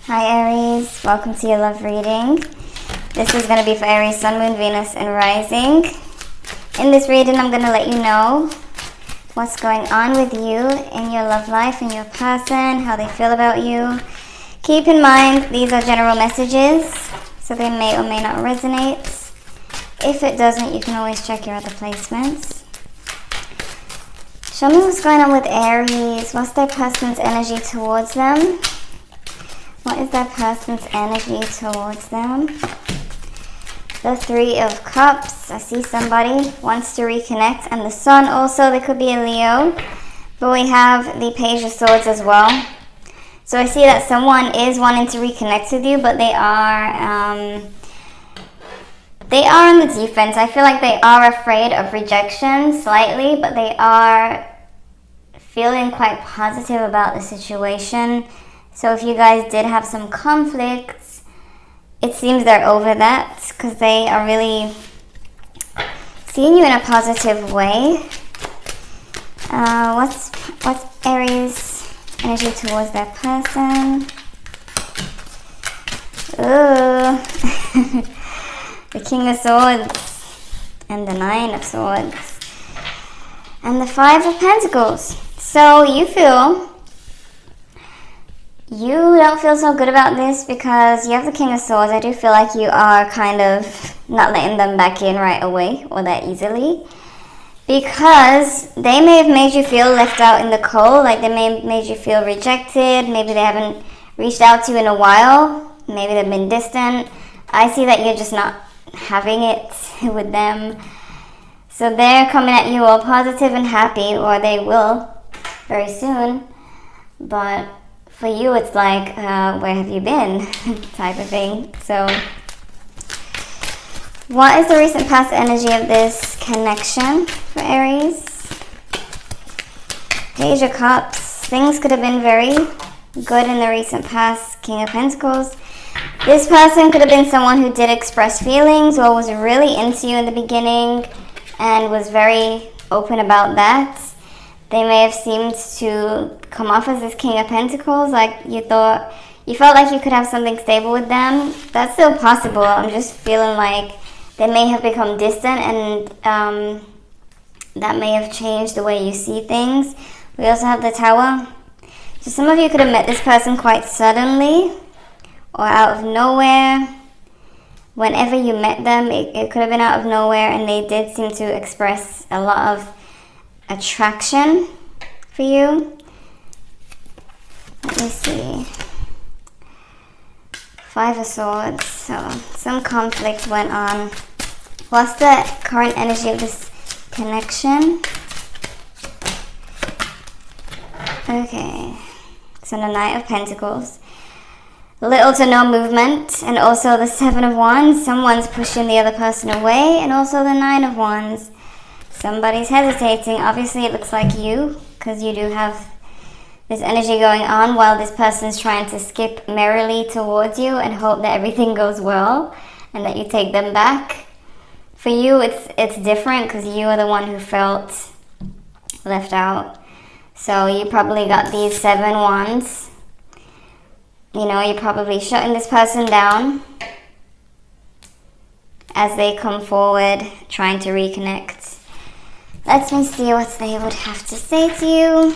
Hi Aries, welcome to your love reading. This is going to be for Aries, Sun, Moon, Venus, and Rising. In this reading, I'm going to let you know what's going on with you in your love life and your person, how they feel about you. Keep in mind, these are general messages, so they may or may not resonate. If it doesn't, you can always check your other placements. Show me what's going on with Aries. What's their person's energy towards them? What is that person's energy towards them? The Three of Cups. I see somebody wants to reconnect. And the Sun also. They could be a Leo. But we have the Page of Swords as well. So I see that someone is wanting to reconnect with you, but they are on the defense. I feel like they are afraid of rejection slightly, but they are feeling quite positive about the situation. So if you guys did have some conflicts, it seems they're over that because they are really seeing you in a positive way. What's Aries' energy towards that person? Ooh. The King of Swords and the Nine of Swords and the Five of Pentacles. So you don't feel so good about this because you have the King of Swords. I do feel like you are kind of not letting them back in right away or that easily, because they may have made you feel left out in the cold, like they may have made you feel rejected. Maybe they haven't reached out to you in a while. Maybe they've been distant. I see that you're just not having it with them. So they're coming at you all positive and happy, or they will very soon. But for you, it's like, where have you been type of thing. So what is the recent past energy of this connection for Aries? Page of Cups. Things could have been very good in the recent past. King of Pentacles. This person could have been someone who did express feelings or was really into you in the beginning and was very open about that. They may have seemed to come off as this King of Pentacles, like you felt like you could have something stable with them. That's still possible. I'm just feeling like they may have become distant, and that may have changed the way you see things. We also have the Tower. So some of you could have met this person quite suddenly or out of nowhere. Whenever you met them, it could have been out of nowhere, and they did seem to express a lot of attraction for you. Let me see. Five of Swords. So some conflict went on. What's the current energy of this connection? Okay. So the Knight of Pentacles. Little to no movement. And also the Seven of Wands. Someone's pushing the other person away. And also the Nine of Wands. Somebody's hesitating. Obviously, it looks like you, because you do have this energy going on while this person's trying to skip merrily towards you and hope that everything goes well and that you take them back. For you, it's different because you are the one who felt left out. So you probably got these Seven Wands. You know, you're probably shutting this person down as they come forward trying to reconnect. Let me see what they would have to say to you.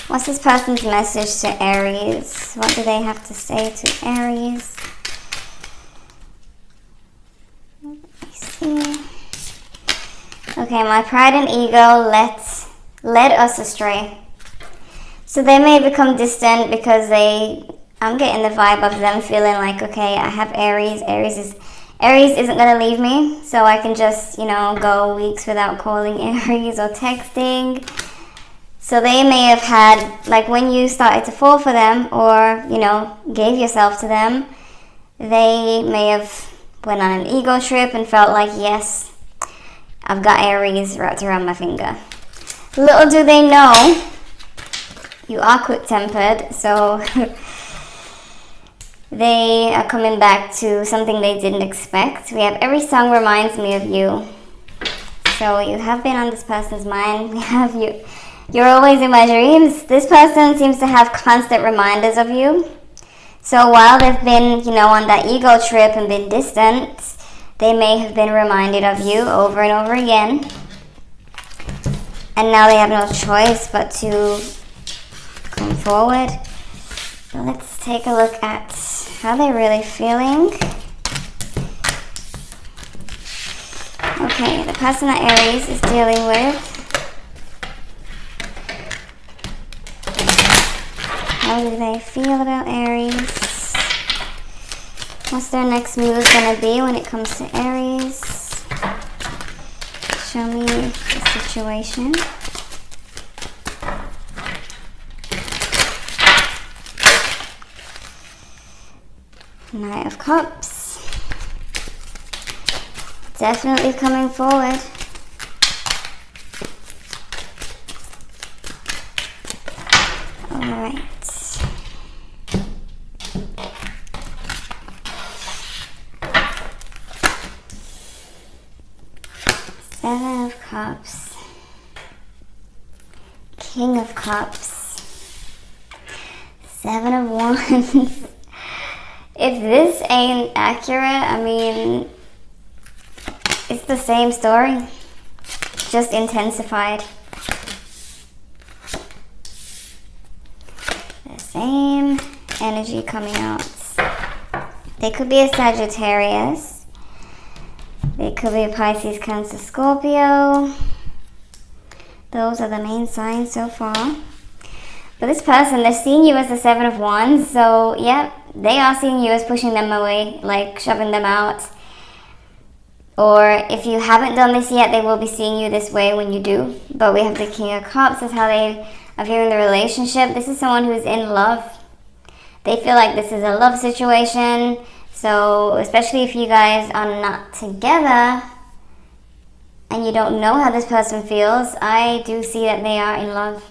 What's this person's message to Aries? What do they have to say to Aries? Let me see. Okay, my pride and ego led us astray. So they may become distant because I'm getting the vibe of them feeling like, okay, I have Aries. Aries isn't going to leave me, so I can just, go weeks without calling Aries or texting. So they may have had, like when you started to fall for them or, gave yourself to them, they may have went on an ego trip and felt like, yes, I've got Aries wrapped around my finger. Little do they know, you are quick-tempered, so they are coming back to something they didn't expect. We have every song reminds me of you. So you have been on this person's mind. We have you. You're always in my dreams. This person seems to have constant reminders of you. So while they've been, on that ego trip and been distant, they may have been reminded of you over and over again. And now they have no choice but to come forward. So let's take a look at how they're really feeling. Okay, the person that Aries is dealing with. How do they feel about Aries? What's their next move going to be when it comes to Aries? Show me the situation. Knight of Cups. Definitely coming forward. Alright. Seven of Cups. King of Cups. Seven of Wands. If this ain't accurate, I mean, it's the same story, just intensified. The same energy coming out. They could be a Sagittarius. They could be a Pisces, Cancer, Scorpio. Those are the main signs so far. But this person, they're seeing you as the Seven of Wands. So, yeah, they are seeing you as pushing them away, like shoving them out. Or if you haven't done this yet, they will be seeing you this way when you do. But we have the King of Cups. That's how they are viewing the relationship. This is someone who's in love. They feel like this is a love situation. So, especially if you guys are not together and you don't know how this person feels, I do see that they are in love.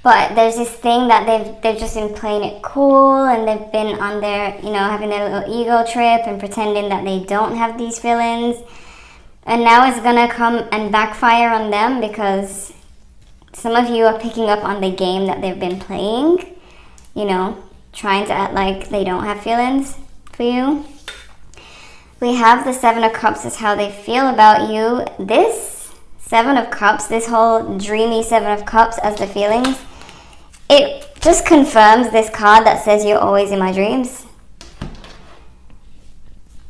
But there's this thing that they've just been playing it cool, and they've been on their, having their little ego trip and pretending that they don't have these feelings. And now it's gonna come and backfire on them, because some of you are picking up on the game that they've been playing, trying to act like they don't have feelings for you. We have the Seven of Cups is how they feel about you. This Seven of Cups, this whole dreamy Seven of Cups as the feelings, it just confirms this card that says you're always in my dreams.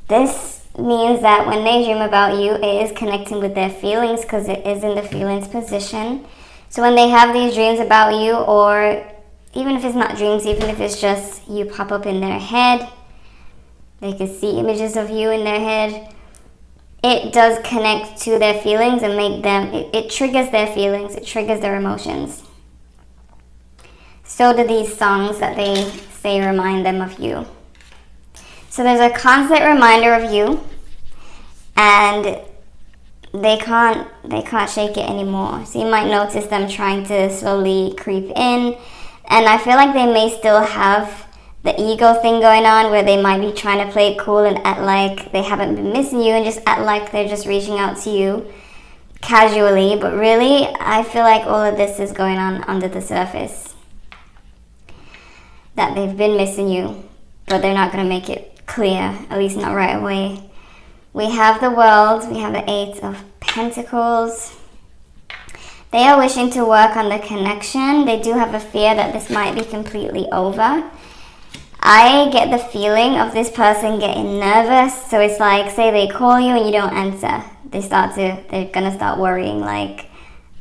This means that when they dream about you, it is connecting with their feelings, because it is in the feelings position. So when they have these dreams about you, or even if it's not dreams, even if it's just you pop up in their head, they can see images of you in their head, it does connect to their feelings and make them, it triggers their feelings, it triggers their emotions. So do these songs that they say remind them of you. So there's a constant reminder of you, and they can't shake it anymore. So you might notice them trying to slowly creep in, and I feel like they may still have the ego thing going on, where they might be trying to play it cool and act like they haven't been missing you, and just act like they're just reaching out to you casually. But really, I feel like all of this is going on under the surface, that they've been missing you, but they're not going to make it clear, at least not right away. We have the World, we have the Eight of Pentacles. They are wishing to work on the connection. They do have a fear that this might be completely over. I get the feeling of this person getting nervous. So it's like, say they call you and you don't answer. They're gonna start worrying, like,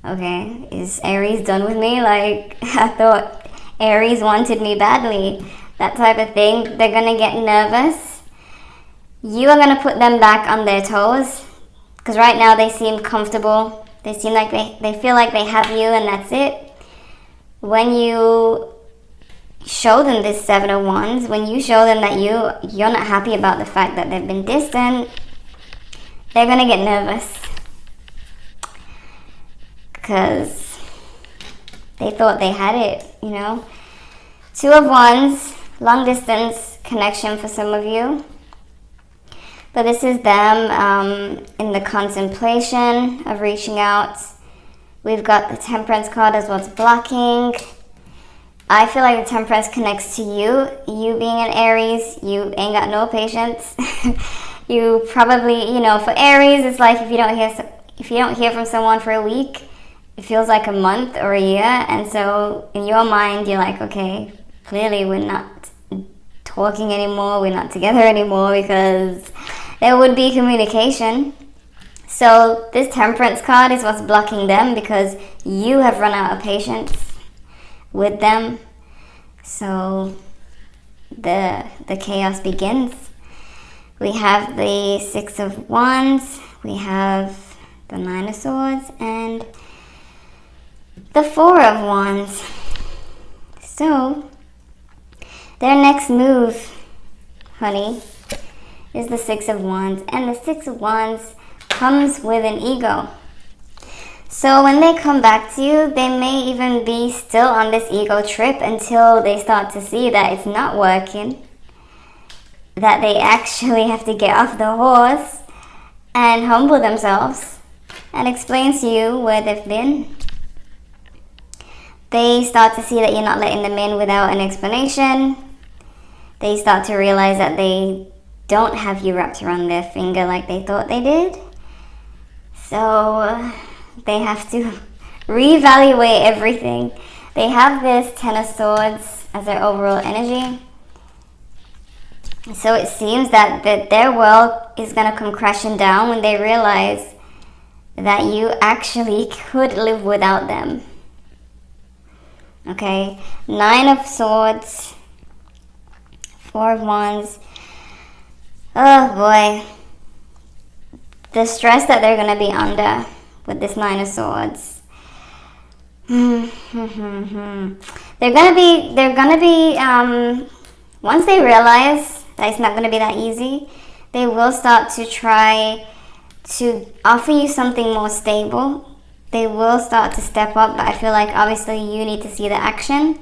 okay, is Aries done with me? Like, I thought Aries wanted me badly. That type of thing. They're gonna get nervous. You are gonna put them back on their toes, because right now they seem comfortable. They seem like they feel like they have you, and that's it. When you show them this Seven of Wands, when you show them that you're not happy about the fact that they've been distant, they're gonna get nervous, because they thought they had it, Two of Wands, long distance connection for some of you. But this is them in the contemplation of reaching out. We've got the Temperance card as well as blocking. I feel like the Temperance connects to you. You being an Aries, you ain't got no patience. You probably, for Aries, it's like if you don't hear from someone for a week, it feels like a month or a year. And so in your mind, you're like, okay, clearly we're not talking anymore. We're not together anymore, because there would be communication. So this Temperance card is what's blocking them, because you have run out of patience with them. So the chaos begins. We have the Six of Wands, we have the Nine of Swords, and the Four of Wands. So their next move, honey, is the Six of Wands, and the Six of Wands comes with an ego. So when they come back to you, they may even be still on this ego trip until they start to see that it's not working, that they actually have to get off the horse and humble themselves and explain to you where they've been. They start to see that you're not letting them in without an explanation. They start to realize that they don't have you wrapped around their finger like they thought they did. So they have to reevaluate everything. They have this Ten of Swords as their overall energy. So it seems that their world is going to come crashing down when they realize that you actually could live without them. Okay, Nine of Swords, Four of Wands. Oh boy. The stress that they're going to be under with this Nine of Swords. They're going to be, once they realize that it's not going to be that easy, they will start to try to offer you something more stable. They will start to step up, but I feel like obviously you need to see the action.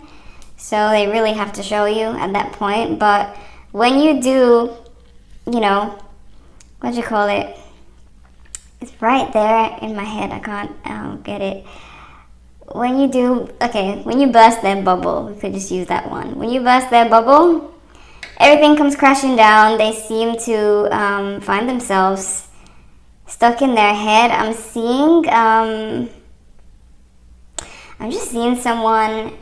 So they really have to show you at that point. But when you do, it's right there in my head. I don't get it. When you burst their bubble, we could just use that one. When you burst their bubble, everything comes crashing down. They seem to find themselves stuck in their head. I'm just seeing someone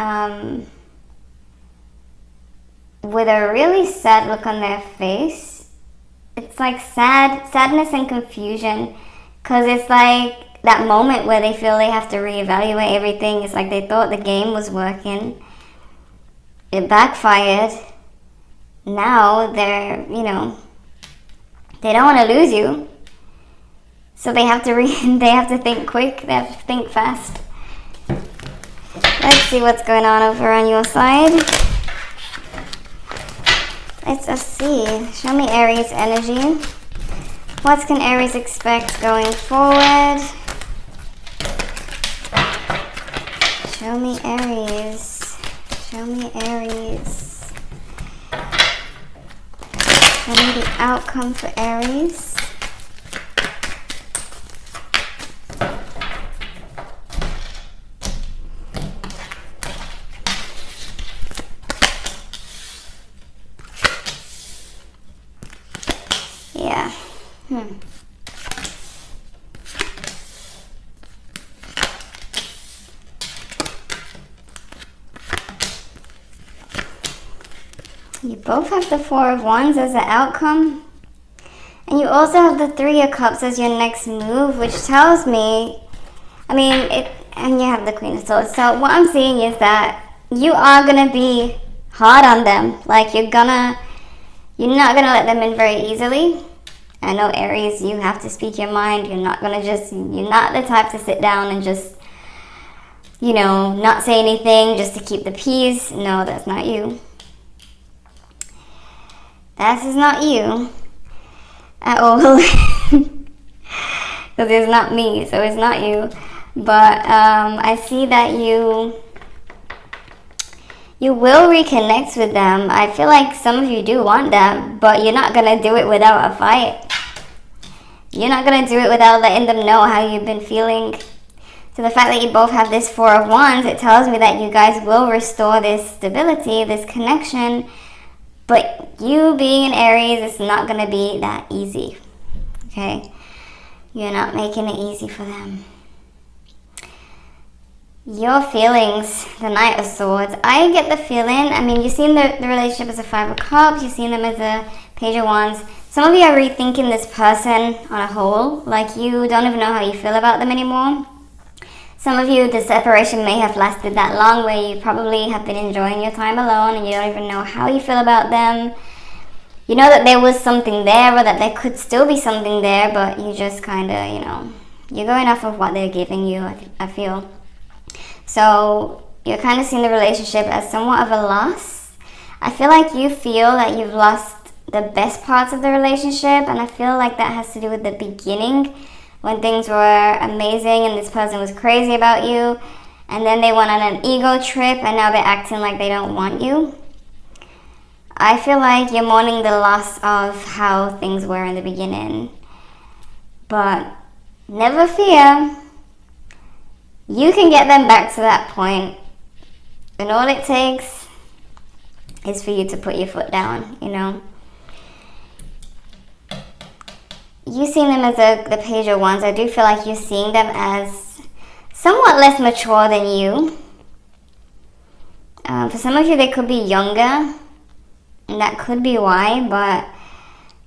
with a really sad look on their face. It's like sadness and confusion, because it's like that moment where they feel they have to reevaluate everything. It's like they thought the game was working. It backfired. Now they're, they don't want to lose you. So they have to think quick. They have to think fast. Let's see what's going on over on your side. Let's just see. Show me Aries energy. What can Aries expect going forward? Show me Aries. Show me Aries. Show me the outcome for Aries. Yeah. You both have the Four of Wands as an outcome. And you also have the Three of Cups as your next move, which tells me, and you have the Queen of Swords. So what I'm seeing is that you are going to be hard on them. Like you're not going to let them in very easily. I know Aries, you have to speak your mind. You're not the type to sit down and just, not say anything just to keep the peace. No, that's not you. That is not you at all. Because it's not me, so it's not you. But I see that you will reconnect with them. I feel like some of you do want that, but you're not going to do it without a fight. You're not going to do it without letting them know how you've been feeling. So the fact that you both have this Four of Wands, it tells me that you guys will restore this stability, this connection. But you being an Aries, it's not going to be that easy. Okay? You're not making it easy for them. Your feelings, the Knight of Swords. I get the feeling, I mean, you've seen the relationship as a Five of Cups. You've seen them as a Page of Wands. Some of you are rethinking this person on a whole. Like, you don't even know how you feel about them anymore. Some of you, the separation may have lasted that long where you probably have been enjoying your time alone and you don't even know how you feel about them. You know that there was something there, or that there could still be something there, but you just kind of, you know, you're going off of what they're giving you, I feel. So you're kind of seeing the relationship as somewhat of a loss. I feel like you feel that you've lost the best parts of the relationship, and I feel like that has to do with the beginning, when things were amazing and this person was crazy about you, and then they went on an ego trip and now they're acting like they don't want you. I feel like you're mourning the loss of how things were in the beginning. But never fear. You can get them back to that point. And all it takes is for you to put your foot down, you know. You seeing them as the Page of Wands. I do feel like you're seeing them as somewhat less mature than you. For some of you, they could be younger. And that could be why, but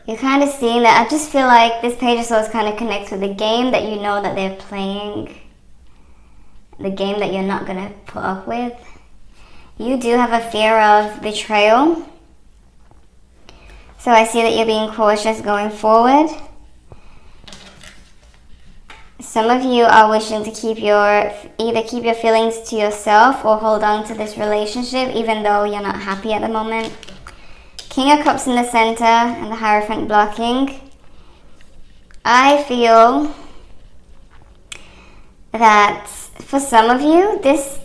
you're kind of seeing that. I just feel like this Page of Swords kind of connects with the game that you know that they're playing. The game that you're not going to put up with. You do have a fear of betrayal. So I see that you're being cautious going forward. Some of you are wishing to either keep your feelings to yourself or hold on to this relationship even though you're not happy at the moment. King of Cups in the center and the Hierophant blocking. I feel that for some of you, this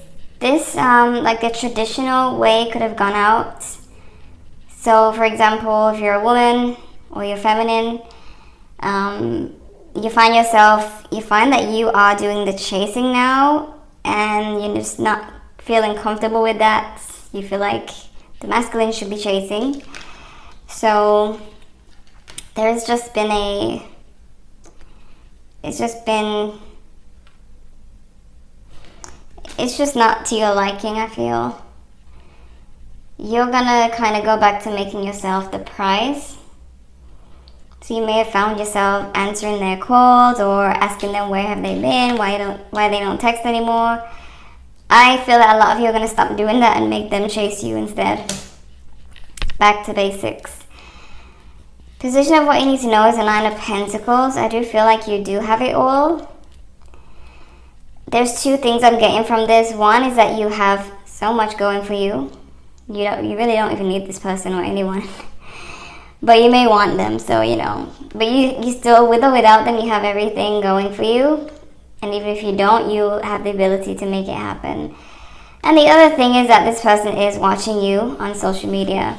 like the traditional way could have gone out. So for example, if you're a woman or you're feminine, you find that you are doing the chasing now, and you're just not feeling comfortable with that. You feel like the masculine should be chasing. So there's just been it's just not to your liking, I feel. You're gonna kind of go back to making yourself the prize. So you may have found yourself answering their calls or asking them where have they been, why they don't text anymore. I feel that a lot of you are going to stop doing that and make them chase you instead. Back to basics. Position of what you need to know is a Nine of Pentacles. I do feel like you do have it all. There's two things I'm getting from this. One is that you have so much going for you. You really don't even need this person or anyone. But you may want them, so you know. But you still, with or without them, you have everything going for you. And even if you don't, you have the ability to make it happen. And the other thing is that this person is watching you on social media.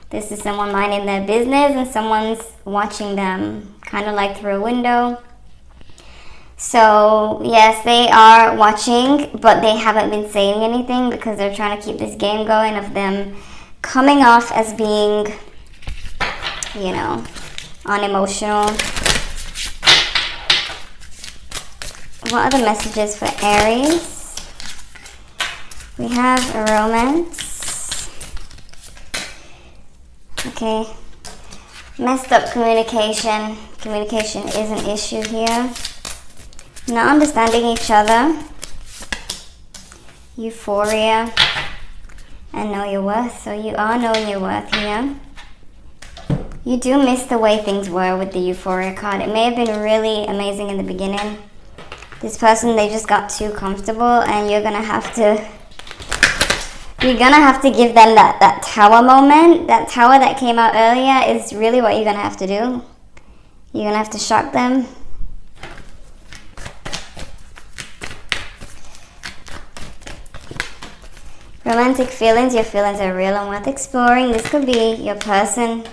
This is someone minding their business and someone's watching them, kind of like through a window. So yes, they are watching, but they haven't been saying anything because they're trying to keep this game going of them coming off as being, you know, unemotional. What are the messages for Aries? We have a romance. Okay. Messed up communication. Communication is an issue here. Not understanding each other. Euphoria. And know your worth. So you are knowing your worth here. You do miss the way things were with the Euphoria card. It may have been really amazing in the beginning. This person, they just got too comfortable, and you're gonna have to give them that tower moment. That tower that came out earlier is really what you're gonna have to do. You're gonna have to shock them. Romantic feelings. Your feelings are real and worth exploring. This could be your person.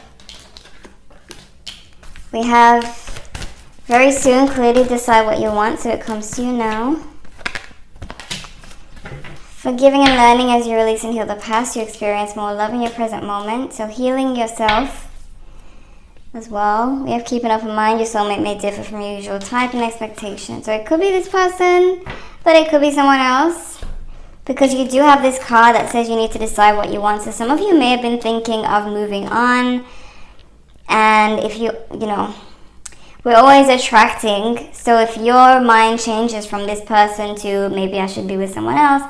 We have very soon clearly decide what you want, so it comes to you now. Forgiving and learning as you release and heal the past, you experience more love in your present moment. So healing yourself as well. We have keep an open mind. Your soulmate may differ from your usual type and expectation. So it could be this person, but it could be someone else. Because you do have this card that says you need to decide what you want. So some of you may have been thinking of moving on. And if you know, we're always attracting. So if your mind changes from this person to maybe I should be with someone else,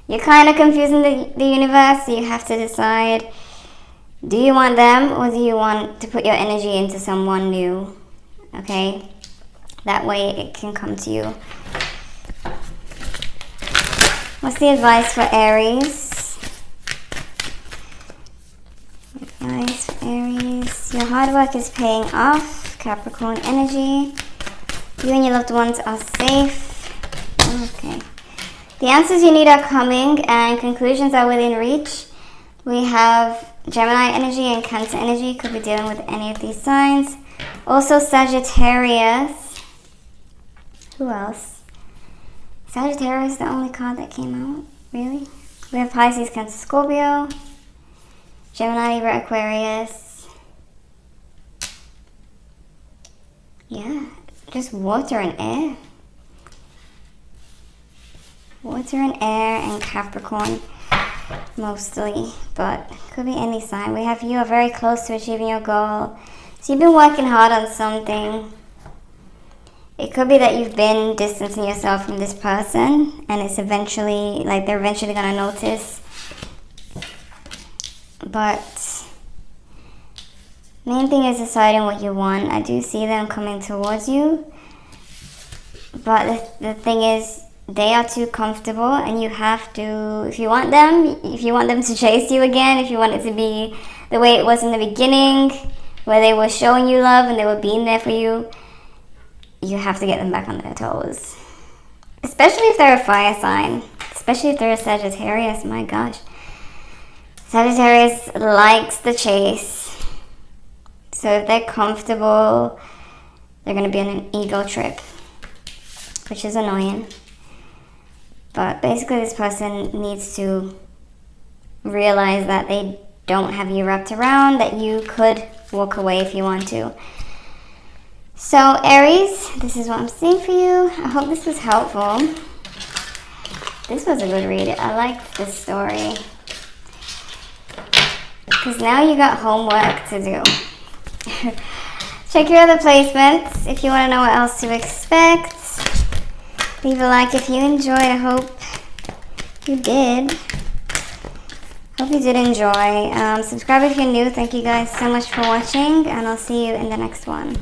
you're kind of confusing the universe. So you have to decide, do you want them or do you want to put your energy into someone new? Okay? That way it can come to you. What's the advice for Aries? Advice for Aries. Your hard work is paying off. Capricorn energy. You and your loved ones are safe. Okay. The answers you need are coming and conclusions are within reach. We have Gemini energy and Cancer energy. Could be dealing with any of these signs. Also Sagittarius. Who else? Sagittarius is the only card that came out. Really? We have Pisces, Cancer, Scorpio. Gemini, Libra, Aquarius. Yeah, just water and air. Water and air and Capricorn mostly, but could be any sign. We have you are very close to achieving your goal. So you've been working hard on something. It could be that you've been distancing yourself from this person and it's eventually, like they're eventually going to notice. But main thing is deciding what you want. I do see them coming towards you. But the thing is, they are too comfortable and you have to, if you want them to chase you again, if you want it to be the way it was in the beginning, where they were showing you love and they were being there for you, you have to get them back on their toes. Especially if they're a fire sign. Especially if they're a Sagittarius, my gosh. Sagittarius likes the chase. So if they're comfortable, they're going to be on an ego trip, which is annoying. But basically this person needs to realize that they don't have you wrapped around, that you could walk away if you want to. So Aries, this is what I'm seeing for you. I hope this was helpful. This was a good read. I liked this story. Because now you got homework to do. Check your other placements if you want to know what else to expect. Leave a like if you enjoyed. I hope you did. Hope you did enjoy. Subscribe if you're new. Thank you guys so much for watching, and I'll see you in the next one.